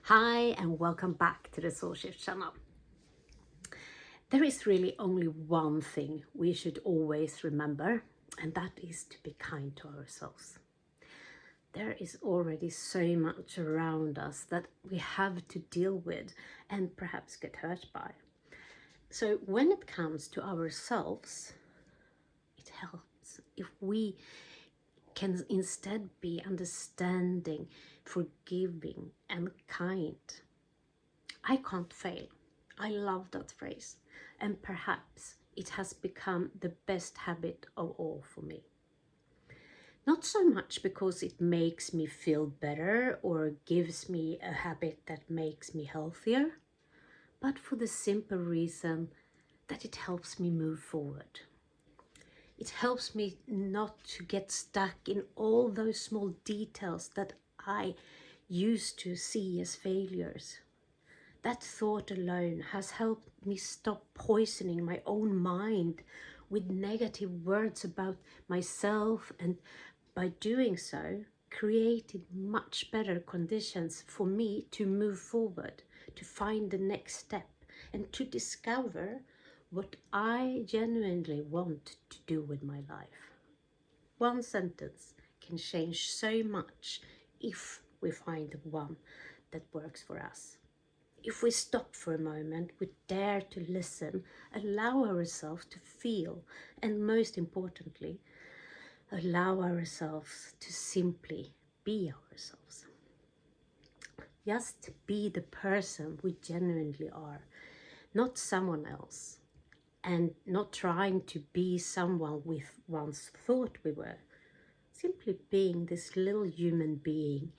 Hi and welcome back to the Soul Shift channel. There is really only one thing we should always remember, and that is to be kind to ourselves. There is already so much around us that we have to deal with and perhaps get hurt by. So when it comes to ourselves, it helps if we can instead be understanding, forgiving and kind. I can't fail. I love that phrase, and perhaps it has become the best habit of all for me. Not so much because it makes me feel better or gives me a habit that makes me healthier, but for the simple reason that it helps me move forward. It helps me not to get stuck in all those small details that I used to see as failures. That thought alone has helped me stop poisoning my own mind with negative words about myself, and by doing so, created much better conditions for me to move forward, to find the next step, and to discover what I genuinely want to do with my life. One sentence can change so much if we find one that works for us. If we stop for a moment, we dare to listen, allow ourselves to feel, and most importantly, allow ourselves to simply be ourselves. Just be the person we genuinely are, not someone else, and not trying to be someone we once thought we were. Simply being this little human being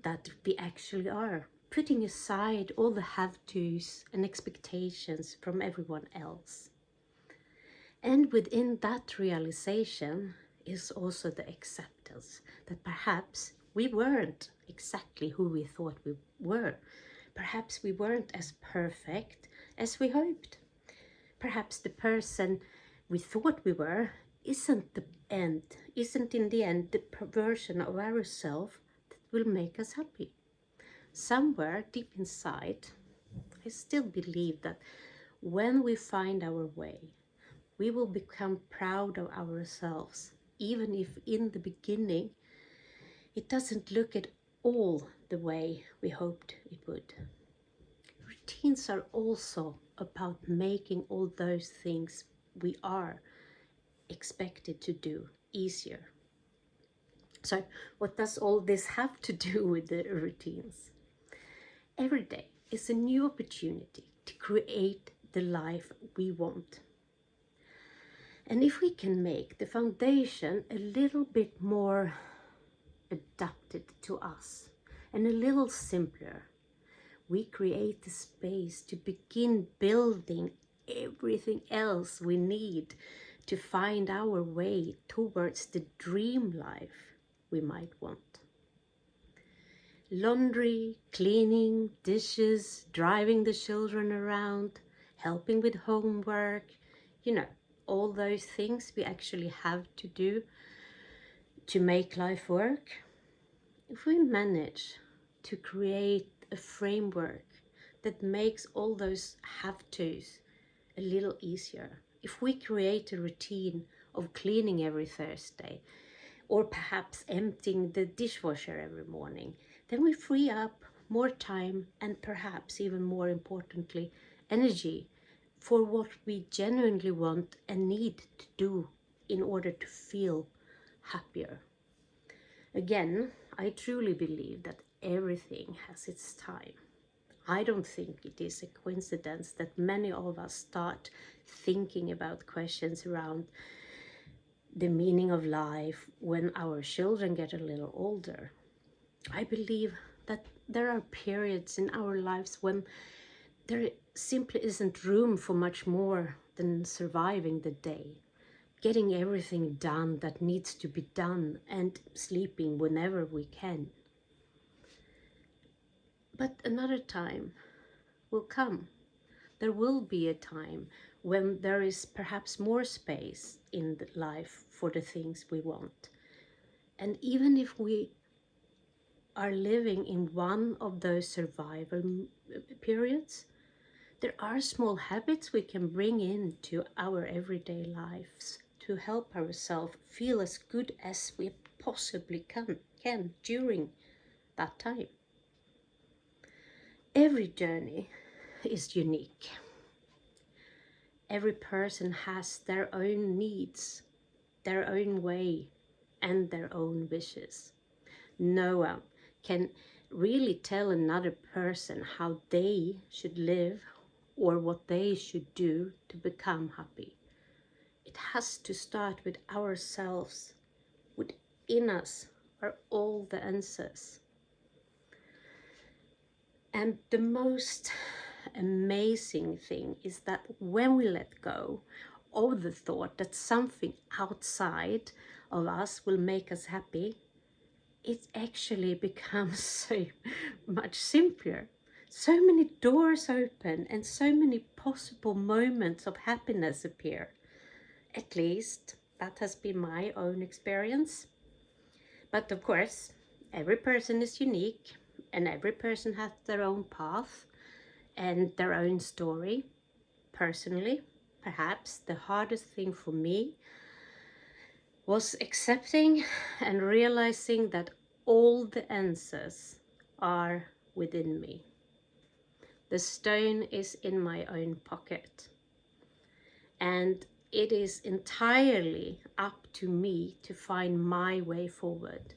that we actually are, putting aside all the have-tos and expectations from everyone else. And within that realization is also the acceptance that perhaps we weren't exactly who we thought we were. Perhaps we weren't as perfect as we hoped. Perhaps the person we thought we were isn't in the end the version of ourselves that will make us happy. Somewhere deep inside, I still believe that when we find our way, we will become proud of ourselves, even if in the beginning it doesn't look at all the way we hoped it would. Routines are also about making all those things we are expected to do easier. So what does all this have to do with the routines? Every day is a new opportunity to create the life we want. And if we can make the foundation a little bit more adapted to us and a little simpler, we create the space to begin building everything else we need to find our way towards the dream life we might want. Laundry, cleaning, dishes, driving the children around, helping with homework, all those things we actually have to do to make life work. If we manage to create a framework that makes all those have-tos a little easier, if we create a routine of cleaning every Thursday, or perhaps emptying the dishwasher every morning, then we free up more time and perhaps even more importantly, energy for what we genuinely want and need to do in order to feel happier. Again, I truly believe that everything has its time. I don't think it is a coincidence that many of us start thinking about questions around the meaning of life when our children get a little older. I believe that there are periods in our lives when there simply isn't room for much more than surviving the day, getting everything done that needs to be done, and sleeping whenever we can. But another time will come. There will be a time when there is perhaps more space in life for the things we want. And even if we are living in one of those survival periods, there are small habits we can bring into our everyday lives to help ourselves feel as good as we possibly can during that time. Every journey is unique. Every person has their own needs, their own way, and their own wishes. No one can really tell another person how they should live or what they should do to become happy. It has to start with ourselves. Within us are all the answers. And the most amazing thing is that when we let go of the thought that something outside of us will make us happy, it actually becomes so much simpler. So many doors open and so many possible moments of happiness appear. At least that has been my own experience. But of course, every person is unique and every person has their own path and their own story. Personally, perhaps the hardest thing for me was accepting and realizing that all the answers are within me. The stone is in my own pocket. And it is entirely up to me to find my way forward.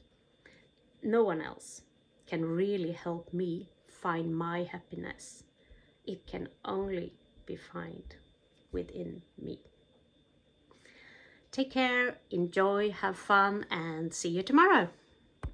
No one else can really help me find my happiness. It can only be found within me. Take care, enjoy, have fun, and see you tomorrow.